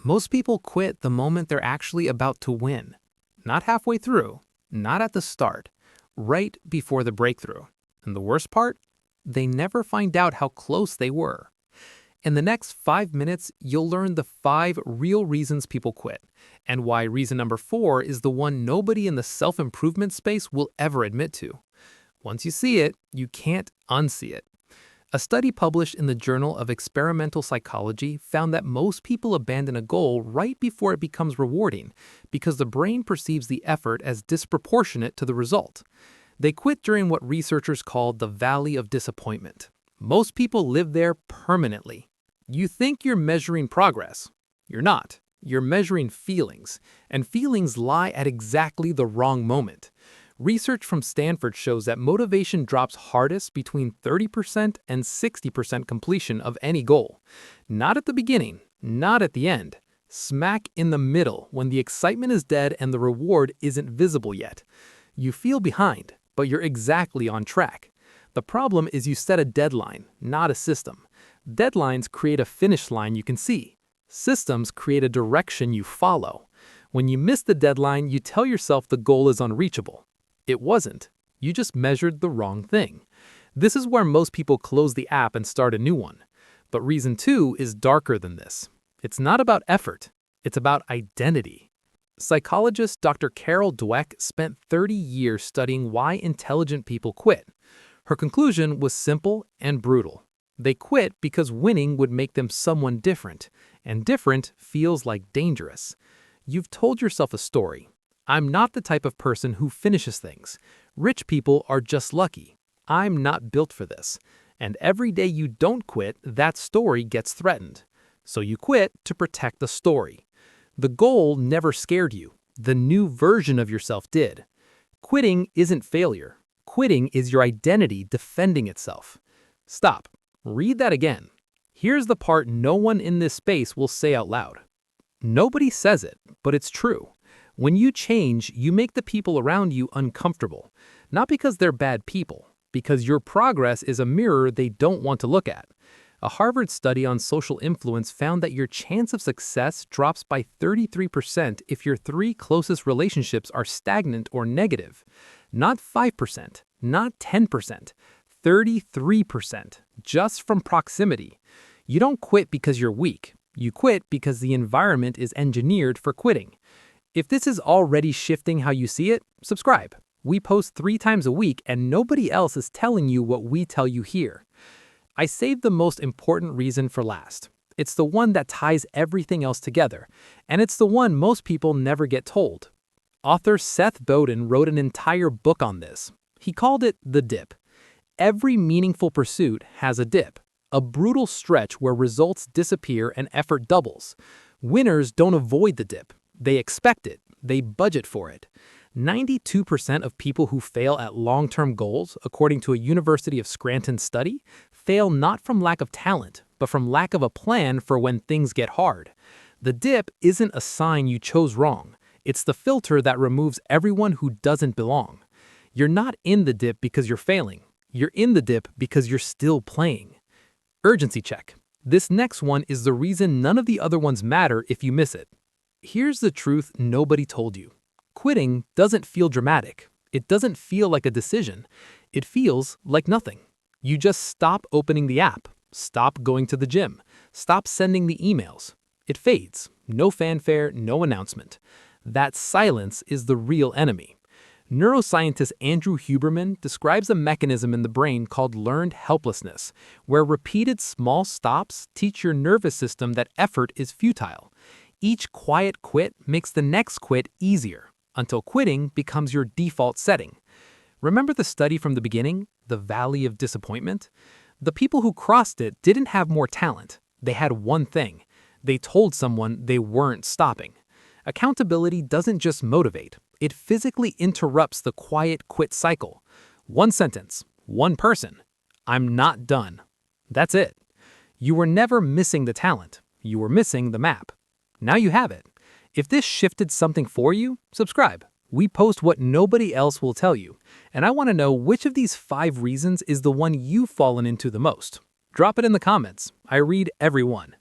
Most people quit the moment they're actually about to win. Not halfway through, not at the start, right before the breakthrough. And the worst part? They never find out how close they were. In the next 5 minutes, you'll learn the 5 real reasons people quit, and why reason number 4 is the one nobody in the self-improvement space will ever admit to. Once you see it, you can't unsee it. A study published in the Journal of Experimental Psychology found that most people abandon a goal right before it becomes rewarding because the brain perceives the effort as disproportionate to the result. They quit during what researchers called the Valley of Disappointment. Most people live there permanently. You think you're measuring progress. You're not. You're measuring feelings, and feelings lie at exactly the wrong moment. Research from Stanford shows that motivation drops hardest between 30% and 60% completion of any goal. Not at the beginning, not at the end. Smack in the middle when the excitement is dead and the reward isn't visible yet. You feel behind, but you're exactly on track. The problem is you set a deadline, not a system. Deadlines create a finish line you can see. Systems create a direction you follow. When you miss the deadline, you tell yourself the goal is unreachable. It wasn't. You just measured the wrong thing. This is where most people close the app and start a new one. But reason 2 is darker than this. It's not about effort. It's about identity. Psychologist Dr. Carol Dweck spent 30 years studying why intelligent people quit. Her conclusion was simple and brutal. They quit because winning would make them someone different, and different feels like dangerous. You've told yourself a story. I'm not the type of person who finishes things. Rich people are just lucky. I'm not built for this. And every day you don't quit, that story gets threatened. So you quit to protect the story. The goal never scared you. The new version of yourself did. Quitting isn't failure. Quitting is your identity defending itself. Stop. Read that again. Here's the part no one in this space will say out loud. Nobody says it, but it's true. When you change, you make the people around you uncomfortable. Not because they're bad people, because your progress is a mirror they don't want to look at. A Harvard study on social influence found that your chance of success drops by 33% if your 3 closest relationships are stagnant or negative. Not 5%, not 10%, 33%, just from proximity. You don't quit because you're weak. You quit because the environment is engineered for quitting. If this is already shifting how you see it, subscribe. We post 3 times a week and nobody else is telling you what we tell you here. I saved the most important reason for last. It's the one that ties everything else together, and it's the one most people never get told. Author Seth Godin wrote an entire book on this. He called it The Dip. Every meaningful pursuit has a dip, a brutal stretch where results disappear and effort doubles. Winners don't avoid the dip. They expect it. They budget for it. 92% of people who fail at long-term goals, according to a University of Scranton study, fail not from lack of talent, but from lack of a plan for when things get hard. The dip isn't a sign you chose wrong. It's the filter that removes everyone who doesn't belong. You're not in the dip because you're failing. You're in the dip because you're still playing. Urgency check. This next one is the reason none of the other ones matter if you miss it. Here's the truth nobody told you. Quitting doesn't feel dramatic. It doesn't feel like a decision. It feels like nothing. You just stop opening the app, stop going to the gym, stop sending the emails. It fades. No fanfare, no announcement. That silence is the real enemy. Neuroscientist Andrew Huberman describes a mechanism in the brain called learned helplessness, where repeated small stops teach your nervous system that effort is futile. Each quiet quit makes the next quit easier, until quitting becomes your default setting. Remember the study from the beginning, the Valley of Disappointment? The people who crossed it didn't have more talent. They had one thing. They told someone they weren't stopping. Accountability doesn't just motivate. It physically interrupts the quiet quit cycle. One sentence, one person. I'm not done. That's it. You were never missing the talent. You were missing the map. Now you have it. If this shifted something for you, subscribe. We post what nobody else will tell you, and I want to know which of these 5 reasons is the one you've fallen into the most. Drop it in the comments. I read every one.